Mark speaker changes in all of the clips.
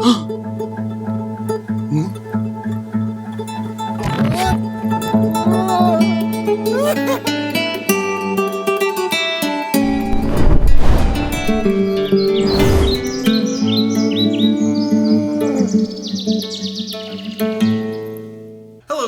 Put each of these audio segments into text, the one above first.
Speaker 1: Hello,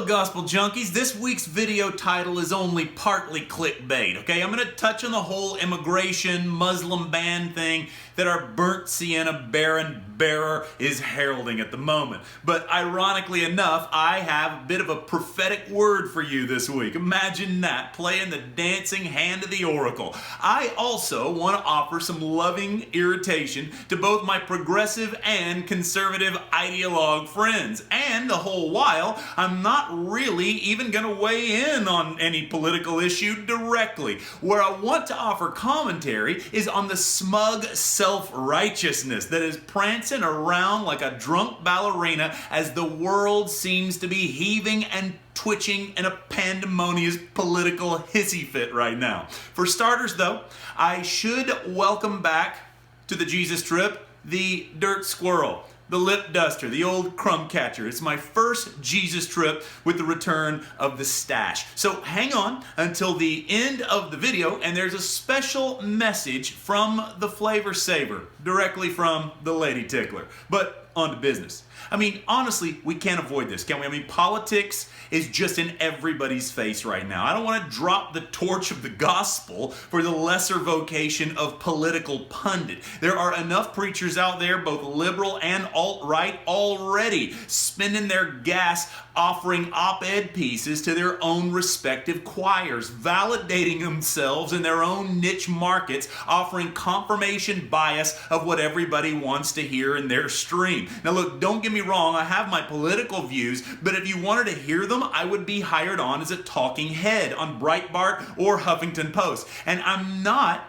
Speaker 1: Gospel Junkies. This week's video title is only partly clickbait, okay? I'm going to touch on the whole immigration, Muslim ban thing that our burnt sienna baron bearer is heralding at the moment. But ironically enough, I have a bit of a prophetic word for you this week. Imagine that, playing the dancing hand of the oracle. I also want to offer some loving irritation to both my progressive and conservative ideologue friends. And the whole while, I'm not really even going to weigh in on any political issue directly. Where I want to offer commentary is on the smug self-righteousness that is prancing around like a drunk ballerina as the world seems to be heaving and twitching in a pandemonious political hissy fit right now. For starters, though, I should welcome back to the Jesus trip the dirt squirrel, the lip duster, the old crumb catcher. It's my first Jesus trip with the return of the stash. So hang on until the end of the video, and there's a special message from the Flavor Saver, directly from the Lady Tickler. But on to business. I mean, honestly, we can't avoid this, can we? I mean, politics is just in everybody's face right now. I don't want to drop the torch of the gospel for the lesser vocation of political pundit. There are enough preachers out there, both liberal and alt-right, already spending their gas offering op-ed pieces to their own respective choirs, validating themselves in their own niche markets, offering confirmation bias of what everybody wants to hear in their stream. Now look, don't get me wrong, I have my political views, but if you wanted to hear them, I would be hired on as a talking head on Breitbart or Huffington Post. And I'm not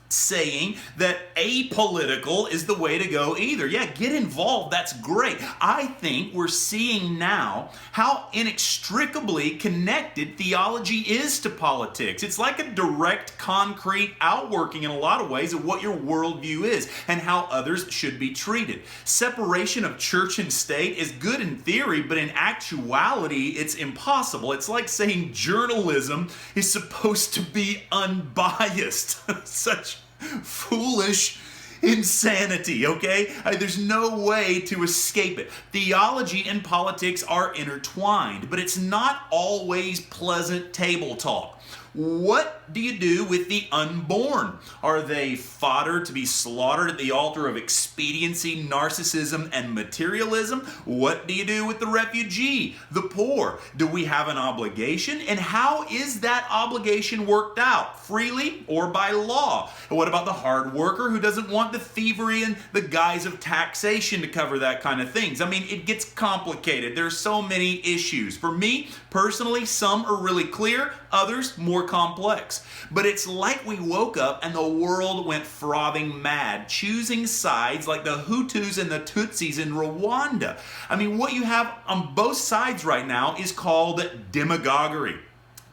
Speaker 1: saying that apolitical is the way to go either. Yeah, get involved, that's great. I think we're seeing now how inextricably connected theology is to politics. It's like a direct, concrete outworking in a lot of ways of what your worldview is and how others should be treated. Separation of church and state is good in theory, but in actuality, it's impossible. It's like saying journalism is supposed to be unbiased. Such foolish insanity, okay? There's no way to escape it. Theology and politics are intertwined, but it's not always pleasant table talk. What do you do with the unborn? Are they fodder to be slaughtered at the altar of expediency, narcissism, and materialism? What do you do with the refugee, the poor? Do we have an obligation? And how is that obligation worked out? Freely or by law? And what about the hard worker who doesn't want the thievery and the guise of taxation to cover that kind of things? I mean, it gets complicated. There's so many issues. For me, personally, some are really clear, others more complex. But it's like we woke up and the world went frothing mad, choosing sides like the Hutus and the Tutsis in Rwanda. I mean, what you have on both sides right now is called demagoguery.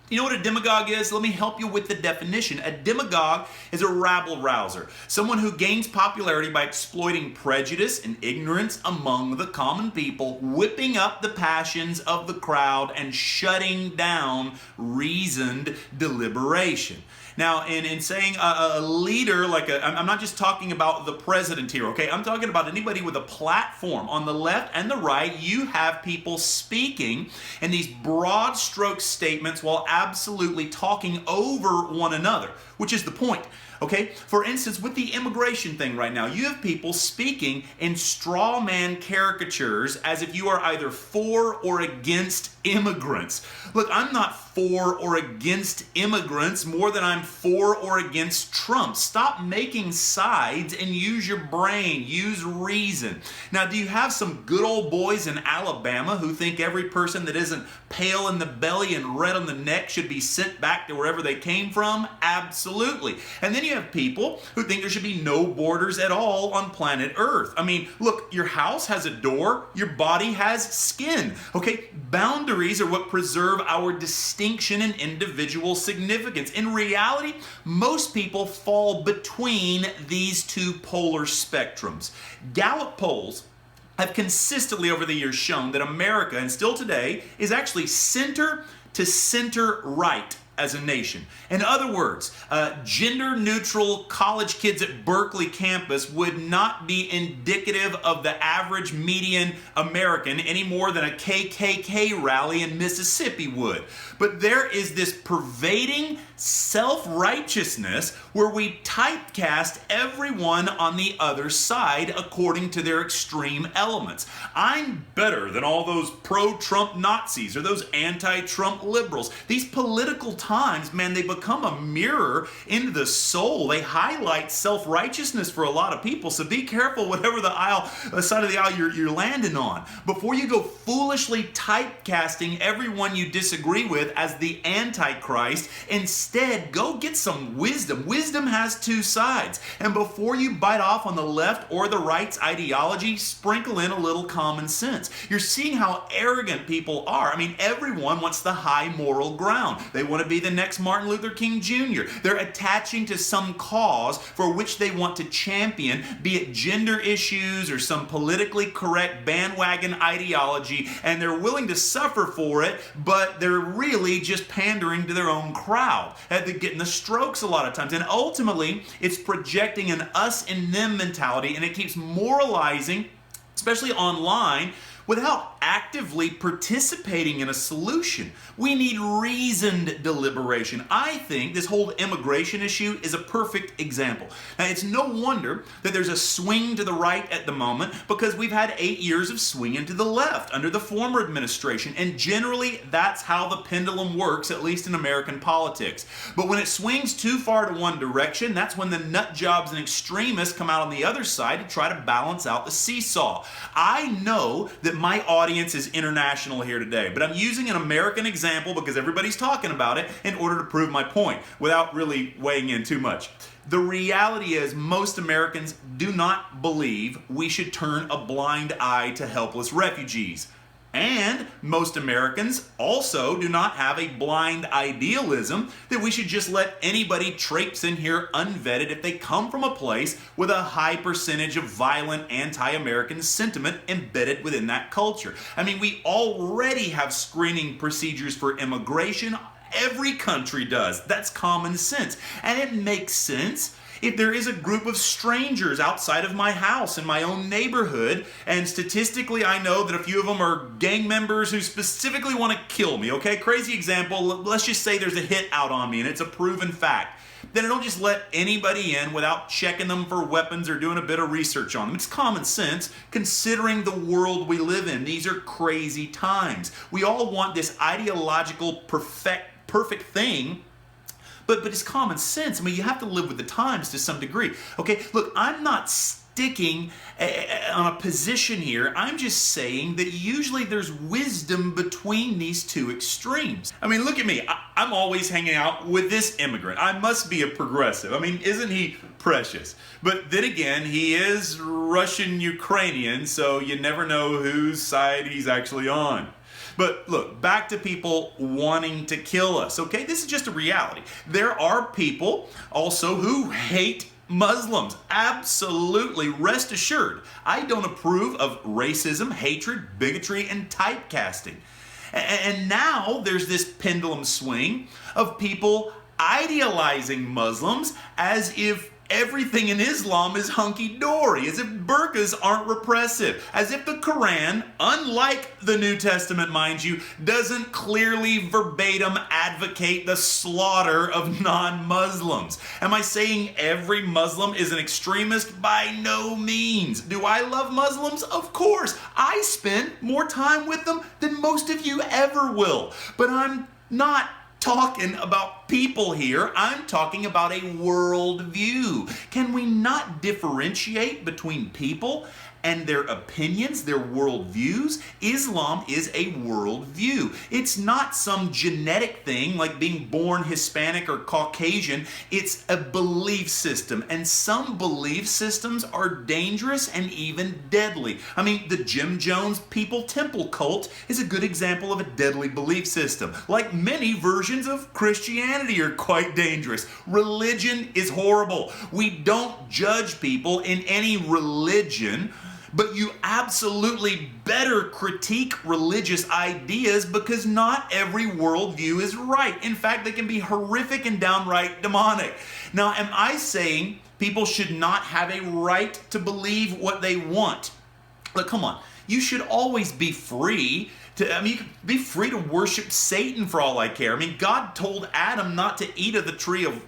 Speaker 1: You know what a demagogue is? Let me help you with the definition. A demagogue is a rabble-rouser, someone who gains popularity by exploiting prejudice and ignorance among the common people, whipping up the passions of the crowd and shutting down reasoned deliberation. Now, in saying a leader, I'm not just talking about the president here, okay? I'm talking about anybody with a platform. On the left and the right, you have people speaking in these broad stroke statements while absolutely talking over one another, which is the point. Okay, for instance, with the immigration thing right now, you have people speaking in straw man caricatures as if you are either for or against immigrants. Look, I'm not for or against immigrants more than I'm for or against Trump. Stop making sides and use your brain, use reason. Now, do you have some good old boys in Alabama who think every person that isn't pale in the belly and red on the neck should be sent back to wherever they came from? Absolutely. And then you have people who think there should be no borders at all on planet Earth. I mean, look, your house has a door, your body has skin. Okay, boundaries are what preserve our distinction and individual significance. In reality, most people fall between these two polar spectrums. Gallup polls have consistently over the years shown that America, and still today, is actually center to center right as a nation. In other words, gender-neutral college kids at Berkeley campus would not be indicative of the average median American any more than a KKK rally in Mississippi would. But there is this pervading self-righteousness where we typecast everyone on the other side according to their extreme elements. I'm better than all those pro-Trump Nazis or those anti-Trump liberals. These political times, man, they become a mirror into the soul. They highlight self-righteousness for a lot of people. So be careful whatever the side of the aisle you're landing on. Before you go foolishly typecasting everyone you disagree with as the Antichrist, instead go get some wisdom. Wisdom has two sides. And before you bite off on the left or the right's ideology, sprinkle in a little common sense. You're seeing how arrogant people are. I mean, everyone wants the high moral ground. They want to be the next Martin Luther King Jr. They're attaching to some cause for which they want to champion, be it gender issues or some politically correct bandwagon ideology, and they're willing to suffer for it, but they're really just pandering to their own crowd. They're getting the strokes a lot of times. And ultimately, it's projecting an us and them mentality, and it keeps moralizing, especially online, without actively participating in a solution. We need reasoned deliberation. I think this whole immigration issue is a perfect example. Now, it's no wonder that there's a swing to the right at the moment, because we've had 8 years of swinging to the left under the former administration, and generally that's how the pendulum works, at least in American politics. But when it swings too far to one direction, that's when the nut jobs and extremists come out on the other side to try to balance out the seesaw. I know that my audience is international here today, but I'm using an American example because everybody's talking about it in order to prove my point without really weighing in too much. The reality is most Americans do not believe we should turn a blind eye to helpless refugees. And most Americans also do not have a blind idealism that we should just let anybody traipse in here unvetted if they come from a place with a high percentage of violent anti-American sentiment embedded within that culture. I mean, we already have screening procedures for immigration. Every country does. That's common sense. And it makes sense if there is a group of strangers outside of my house in my own neighborhood, and statistically I know that a few of them are gang members who specifically want to kill me, okay? Crazy example, let's just say there's a hit out on me and it's a proven fact. Then I don't just let anybody in without checking them for weapons or doing a bit of research on them. It's common sense considering the world we live in. These are crazy times. We all want this ideological perfect thing, but it's common sense. I mean, you have to live with the times to some degree. Okay, look, I'm not sticking on a position here. I'm just saying that usually there's wisdom between these two extremes. I mean, look at me. I'm always hanging out with this immigrant. I must be a progressive. I mean, isn't he precious? But then again, he is Russian-Ukrainian, so you never know whose side he's actually on. But look, back to people wanting to kill us, okay? This is just a reality. There are people also who hate Muslims. Absolutely, rest assured. I don't approve of racism, hatred, bigotry, and typecasting. And now there's this pendulum swing of people idealizing Muslims as if everything in Islam is hunky-dory, as if burqas aren't repressive, as if the Quran, unlike the New Testament, mind you, doesn't clearly verbatim advocate the slaughter of non-Muslims. Am I saying every Muslim is an extremist? By no means. Do I love Muslims? Of course. I spend more time with them than most of you ever will. But I'm not talking about people here. I'm talking about a worldview. Can we not differentiate between people and their opinions, their worldviews? Islam is a worldview. It's not some genetic thing like being born Hispanic or Caucasian. It's a belief system, and some belief systems are dangerous and even deadly. I mean, the Jim Jones People Temple cult is a good example of a deadly belief system. Like many versions of Christianity are quite dangerous. Religion is horrible. We don't judge people in any religion But you absolutely better critique religious ideas, because not every worldview is right. In fact, they can be horrific and downright demonic. Now, am I saying people should not have a right to believe what they want? Look, come on. You should always be free you can be free to worship Satan for all I care. God told Adam not to eat of the tree of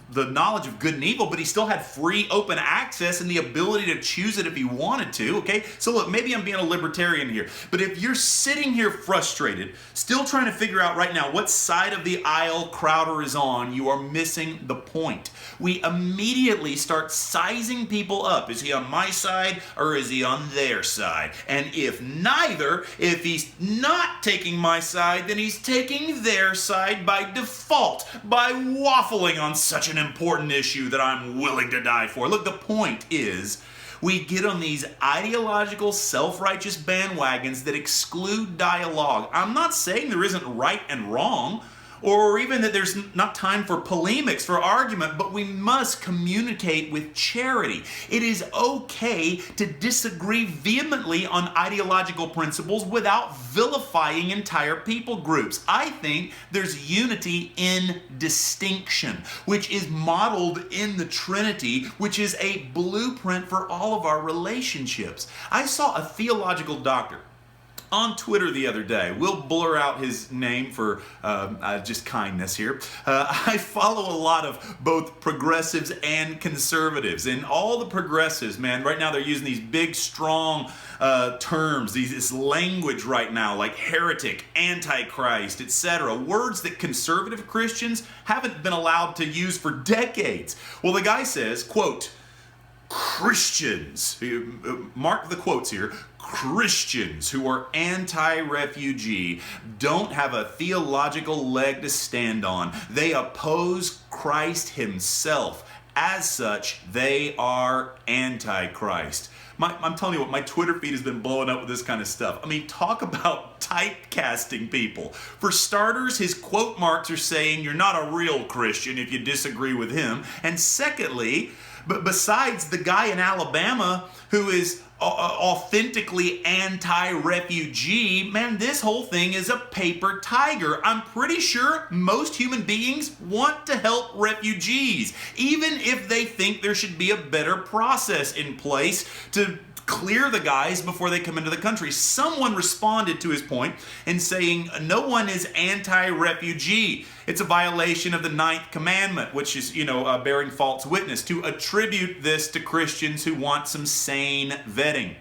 Speaker 1: the knowledge of good and evil, but he still had free open access and the ability to choose it if he wanted to, okay? So look, maybe I'm being a libertarian here, but if you're sitting here frustrated, still trying to figure out right now what side of the aisle Crowder is on, you are missing the point. We immediately start sizing people up. Is he on my side or is he on their side? And if neither, if he's not taking my side, then he's taking their side by default, by waffling on such an important issue that I'm willing to die for. Look, the point is, we get on these ideological, self-righteous bandwagons that exclude dialogue. I'm not saying there isn't right and wrong, or even that there's not time for polemics, for argument, but we must communicate with charity. It is okay to disagree vehemently on ideological principles without vilifying entire people groups. I think there's unity in distinction, which is modeled in the Trinity, which is a blueprint for all of our relationships. I saw a theological doctor on Twitter the other day. We'll blur out his name for just kindness here. I follow a lot of both progressives and conservatives, and all the progressives, man, right now they're using these big, strong terms, this language right now, like heretic, Antichrist, etc. Words that conservative Christians haven't been allowed to use for decades. Well, the guy says, quote, Christians, mark the quotes here, Christians who are anti-refugee don't have a theological leg to stand on. They oppose Christ himself. As such, they are antichrist. I'm telling you what, my Twitter feed has been blowing up with this kind of stuff. Talk about typecasting people. For starters, his quote marks are saying you're not a real Christian if you disagree with him. And secondly, but besides the guy in Alabama who is authentically anti-refugee, man, this whole thing is a paper tiger. I'm pretty sure most human beings want to help refugees, even if they think there should be a better process in place to clear the guys before they come into the country. Someone responded to his point in saying, no one is anti-refugee. It's a violation of the 9th commandment, which is, bearing false witness, to attribute this to Christians who want some sane vetting.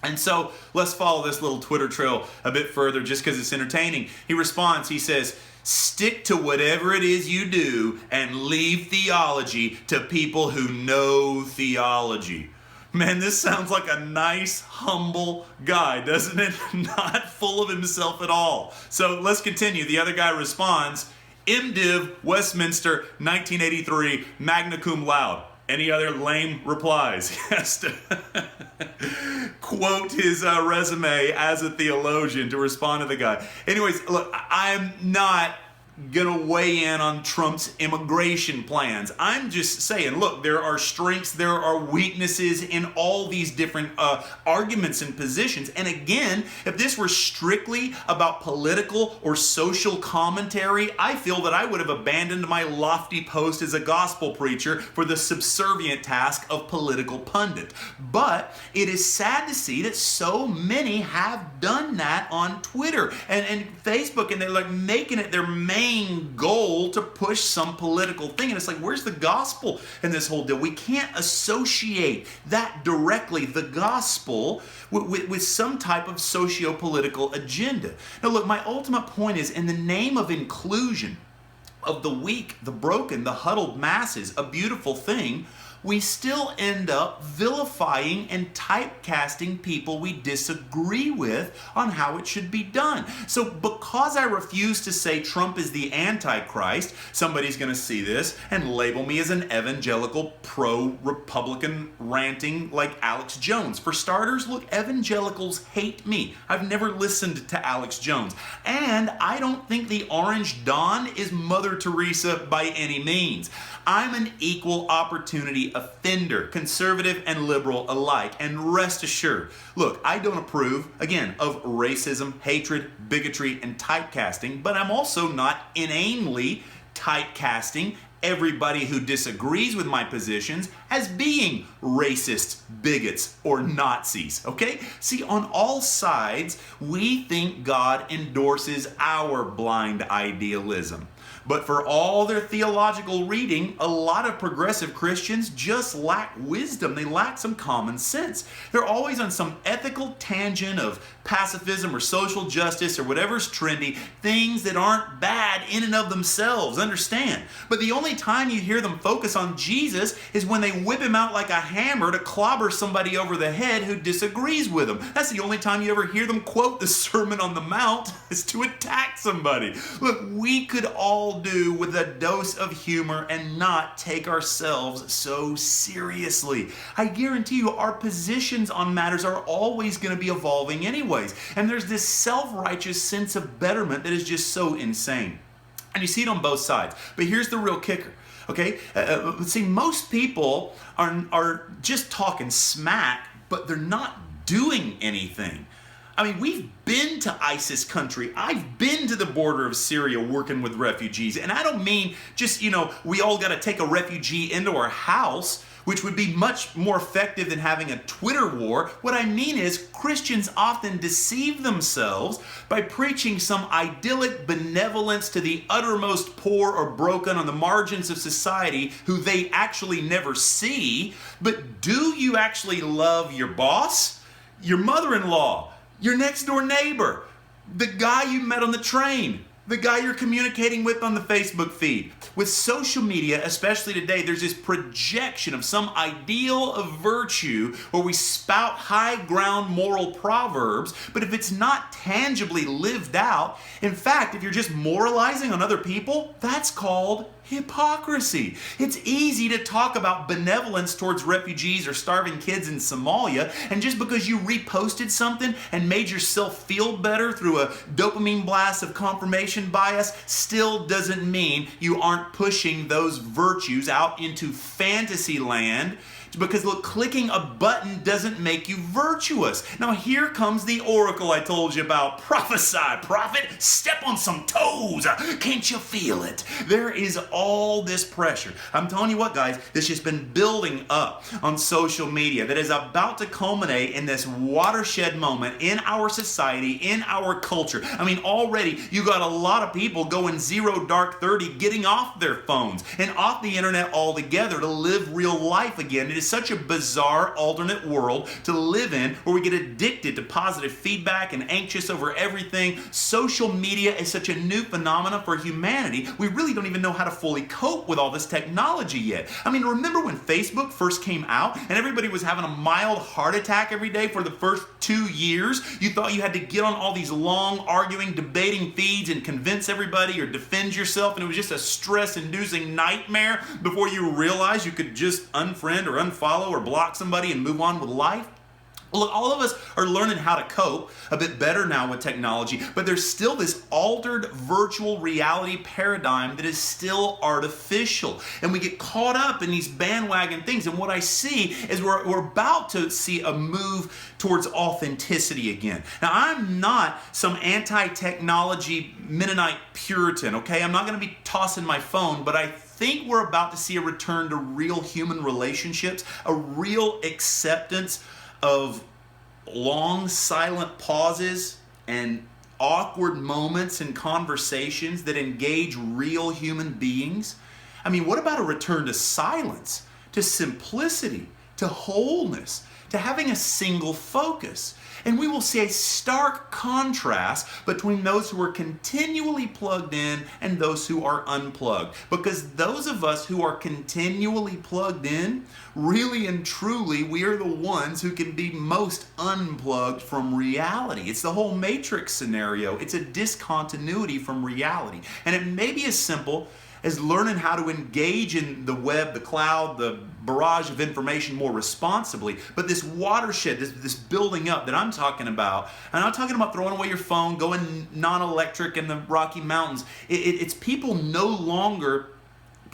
Speaker 1: And so let's follow this little Twitter trail a bit further just because it's entertaining. He responds, he says, stick to whatever it is you do and leave theology to people who know theology. Man, this sounds like a nice, humble guy, doesn't it? Not full of himself at all. So let's continue. The other guy responds, MDiv, Westminster, 1983, magna cum laude. Any other lame replies? He has to quote his resume as a theologian to respond to the guy. Anyways, look, I'm not gonna weigh in on Trump's immigration plans. I'm just saying, look, there are strengths, there are weaknesses in all these different arguments and positions. And again, if this were strictly about political or social commentary, I feel that I would have abandoned my lofty post as a gospel preacher for the subservient task of political pundit. But it is sad to see that so many have done that on Twitter and Facebook, and they're like making it their main goal to push some political thing. And it's like, where's the gospel in this whole deal? We can't associate that directly, the gospel, with some type of socio-political agenda. Now look, my ultimate point is, in the name of inclusion, of the weak, the broken, the huddled masses, a beautiful thing, we still end up vilifying and typecasting people we disagree with on how it should be done. So because I refuse to say Trump is the Antichrist, somebody's going to see this and label me as an evangelical pro-Republican ranting like Alex Jones. For starters, look, evangelicals hate me. I've never listened to Alex Jones. And I don't think the Orange Dawn is Mother Teresa by any means. I'm an equal opportunity offender, conservative and liberal alike. And rest assured, look, I don't approve, again, of racism, hatred, bigotry, and typecasting, but I'm also not inanely typecasting everybody who disagrees with my positions as being racists, bigots, or Nazis, okay? See, on all sides, we think God endorses our blind idealism. But for all their theological reading, a lot of progressive Christians just lack wisdom. They lack some common sense. They're always on some ethical tangent of pacifism or social justice or whatever's trendy, things that aren't bad in and of themselves, understand. But the only time you hear them focus on Jesus is when they whip him out like a hammer to clobber somebody over the head who disagrees with them. That's the only time you ever hear them quote the Sermon on the Mount, is to attack somebody. Look, we could all do with a dose of humor and not take ourselves so seriously. I guarantee you our positions on matters are always going to be evolving anyways. And there's this self-righteous sense of betterment that is just so insane. And you see it on both sides. But here's the real kicker. Okay? See, most people are just talking smack, but they're not doing anything. I mean, we've been to ISIS country. I've been to the border of Syria working with refugees. And I don't mean just, we all got to take a refugee into our house, which would be much more effective than having a Twitter war. What I mean is Christians often deceive themselves by preaching some idyllic benevolence to the uttermost poor or broken on the margins of society who they actually never see. But do you actually love your boss, your mother-in-law, your next door neighbor, the guy you met on the train, the guy you're communicating with on the Facebook feed? With social media, especially today, there's this projection of some ideal of virtue where we spout high ground moral proverbs, but if it's not tangibly lived out, in fact, if you're just moralizing on other people, that's called hypocrisy. It's easy to talk about benevolence towards refugees or starving kids in Somalia, and just because you reposted something and made yourself feel better through a dopamine blast of confirmation bias still doesn't mean you aren't pushing those virtues out into fantasy land. Because look, clicking a button doesn't make you virtuous. Now here comes the oracle I told you about. Prophesy, prophet, step on some toes. Can't you feel it? There is all this pressure. I'm telling you what, guys, this has been building up on social media that is about to culminate in this watershed moment in our society, in our culture. I mean, already you got a lot of people going zero dark 30, getting off their phones and off the internet altogether to live real life again. It is such a bizarre alternate world to live in where we get addicted to positive feedback and anxious over everything. Social media is such a new phenomenon for humanity. We really don't even know how to fully cope with all this technology yet. I mean, remember when Facebook first came out and everybody was having a mild heart attack every day for the first 2 years? You thought you had to get on all these long arguing, debating feeds and convince everybody or defend yourself, and it was just a stress-inducing nightmare before you realized you could just unfriend or unfollow or block somebody and move on with life? Look, all of us are learning how to cope a bit better now with technology, but there's still this altered virtual reality paradigm that is still artificial. And we get caught up in these bandwagon things. And what I see is we're about to see a move towards authenticity again. Now, I'm not some anti-technology Mennonite Puritan, okay? I'm not going to be tossing my phone, but I think we're about to see a return to real human relationships, a real acceptance of long silent pauses and awkward moments in conversations that engage real human beings. I mean, what about a return to silence, to simplicity, to wholeness, to having a single focus? And we will see a stark contrast between those who are continually plugged in and those who are unplugged. Because those of us who are continually plugged in, really and truly, we are the ones who can be most unplugged from reality. It's the whole Matrix scenario. It's a discontinuity from reality. And it may be as simple as learning how to engage in the web, the cloud, the barrage of information more responsibly. But this watershed, this building up that I'm talking about, and I'm not talking about throwing away your phone, going non-electric in the Rocky Mountains. It's people no longer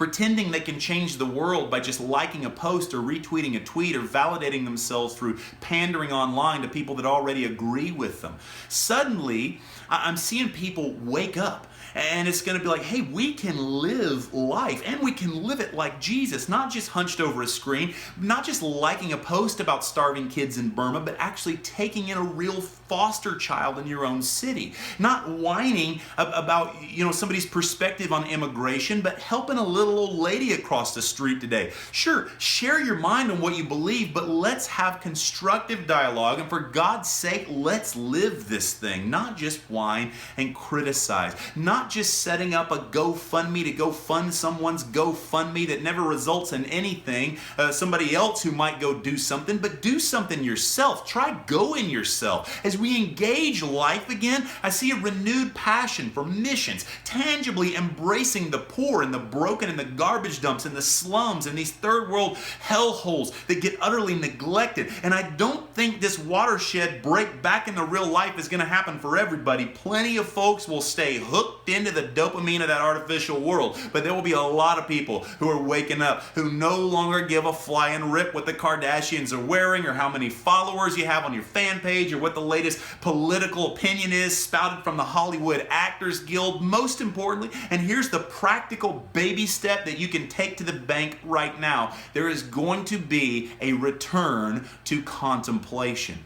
Speaker 1: pretending they can change the world by just liking a post or retweeting a tweet or validating themselves through pandering online to people that already agree with them. Suddenly, I'm seeing people wake up. And it's going to be like, hey, we can live life, and we can live it like Jesus, not just hunched over a screen, not just liking a post about starving kids in Burma, but actually taking in a real foster child in your own city. Not whining about, somebody's perspective on immigration, but helping a little old lady across the street today. Sure, share your mind on what you believe, but let's have constructive dialogue, and for God's sake, let's live this thing, not just whine and criticize, not just setting up a GoFundMe to go fund someone's GoFundMe that never results in anything, somebody else who might go do something, but do something yourself. Try going yourself. As we engage life again, I see a renewed passion for missions, tangibly embracing the poor and the broken and the garbage dumps and the slums and these third world hellholes that get utterly neglected. And I don't think this watershed break back into real life is going to happen for everybody. Plenty of folks will stay hooked into the dopamine of that artificial world, but there will be a lot of people who are waking up who no longer give a flying rip what the Kardashians are wearing or how many followers you have on your fan page or what the latest political opinion is spouted from the Hollywood Actors Guild. Most importantly, and here's the practical baby step that you can take to the bank right now, there is going to be a return to contemplation.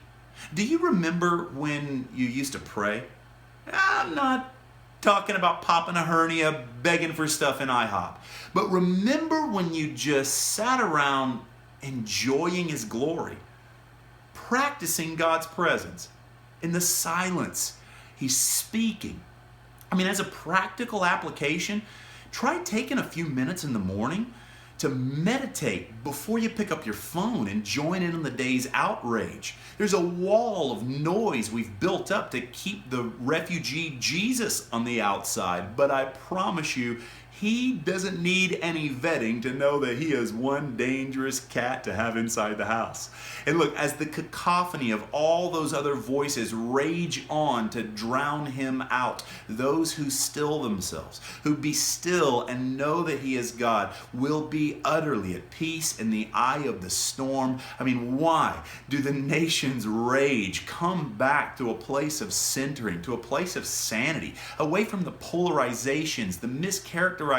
Speaker 1: Do you remember when you used to pray? I'm not talking about popping a hernia, begging for stuff in IHOP. But remember when you just sat around enjoying His glory, practicing God's presence. In the silence, He's speaking. As a practical application, try taking a few minutes in the morning to meditate before you pick up your phone and join in on the day's outrage. There's a wall of noise we've built up to keep the refugee Jesus on the outside, but I promise you, He doesn't need any vetting to know that he is one dangerous cat to have inside the house. And look, as the cacophony of all those other voices rage on to drown him out, those who still themselves, who be still and know that he is God, will be utterly at peace in the eye of the storm. Why do the nations rage? Come back to a place of centering, to a place of sanity, away from the polarizations, the mischaracterizations, the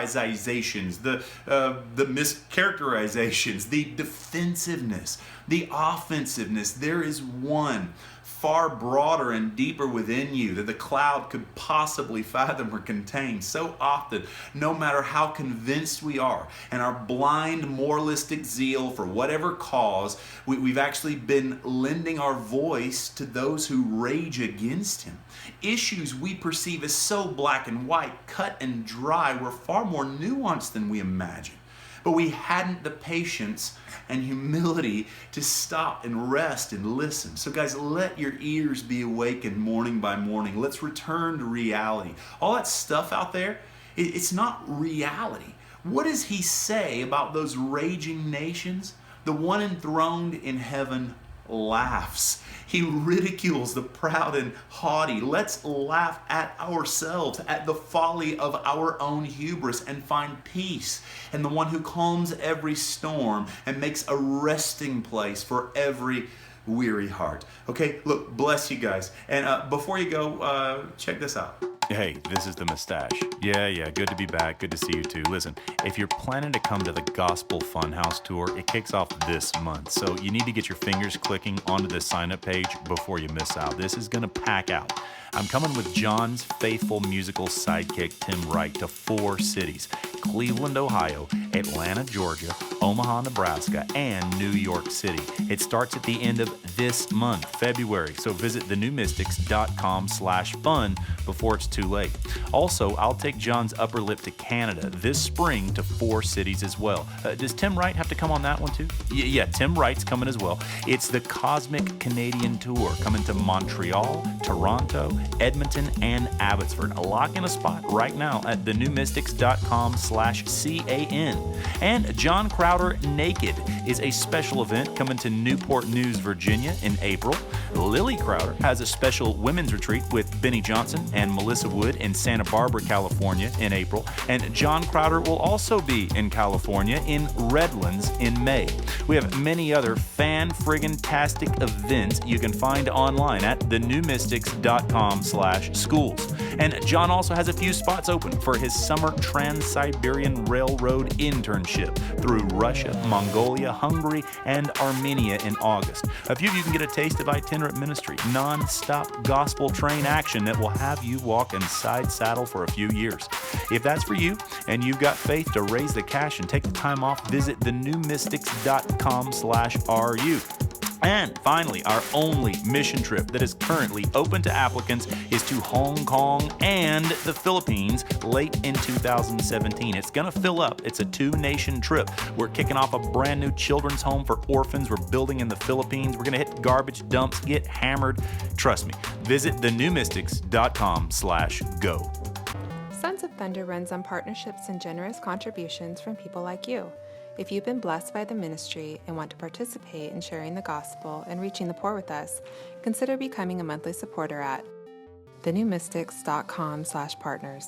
Speaker 1: mischaracterizations, the defensiveness, the offensiveness. There is one far broader and deeper within you that the cloud could possibly fathom or contain. So often, no matter how convinced we are, and our blind moralistic zeal for whatever cause, we've actually been lending our voice to those who rage against him. Issues we perceive as so black and white, cut and dry, were far more nuanced than we imagine. But we hadn't the patience and humility to stop and rest and listen. So guys, let your ears be awakened morning by morning. Let's return to reality. All that stuff out there, it's not reality. What does he say about those raging nations? The one enthroned in heaven laughs. He ridicules the proud and haughty. Let's laugh at ourselves, at the folly of our own hubris, and find peace in the one who calms every storm and makes a resting place for every weary heart. Okay, look, bless you guys. And before you go, check this out.
Speaker 2: Hey, this is the Mustache. Yeah, good to be back. Good to see you too. Listen, if you're planning to come to the Gospel Funhouse Tour, it kicks off this month. So you need to get your fingers clicking onto the sign-up page before you miss out. This is going to pack out. I'm coming with John's faithful musical sidekick, Tim Wright, to 4 cities: Cleveland, Ohio, Atlanta, Georgia, Omaha, Nebraska, and New York City. It starts at the end of this month, February, so visit thenewmystics.com/fun before it's too late. Also, I'll take John's upper lip to Canada this spring to 4 cities as well. Does Tim Wright have to come on that one too? Yeah, Tim Wright's coming as well. It's the Cosmic Canadian Tour, coming to Montreal, Toronto, Edmonton, and Abbotsford. Lock in a spot right now at thenewmystics.com/CAN. And John Crowder Naked is a special event coming to Newport News, Virginia in April. Lily Crowder has a special women's retreat with Benny Johnson and Melissa Wood in Santa Barbara, California in April, and John Crowder will also be in California in Redlands in May. We have many other fan-friggin-tastic events you can find online at thenewmystics.com/schools. And John also has a few spots open for his summer Trans-Siberian Railroad internship through Russia, Mongolia, Hungary, and Armenia in August. A few of you can get a taste of itinerant ministry, non-stop gospel train action that will have you walk in side saddle for a few years. If that's for you and you've got faith to raise the cash and take the time off, visit thenewmystics.com/RU. And finally, our only mission trip that is currently open to applicants is to Hong Kong and the Philippines late in 2017. It's going to fill up. It's a 2-nation trip. We're kicking off a brand new children's home for orphans we're building in the Philippines. We're going to hit garbage dumps, get hammered. Trust me. Visit thenewmystics.com/go.
Speaker 3: Sons of Thunder runs on partnerships and generous contributions from people like you. If you've been blessed by the ministry and want to participate in sharing the gospel and reaching the poor with us, consider becoming a monthly supporter at thenewmystics.com/partners.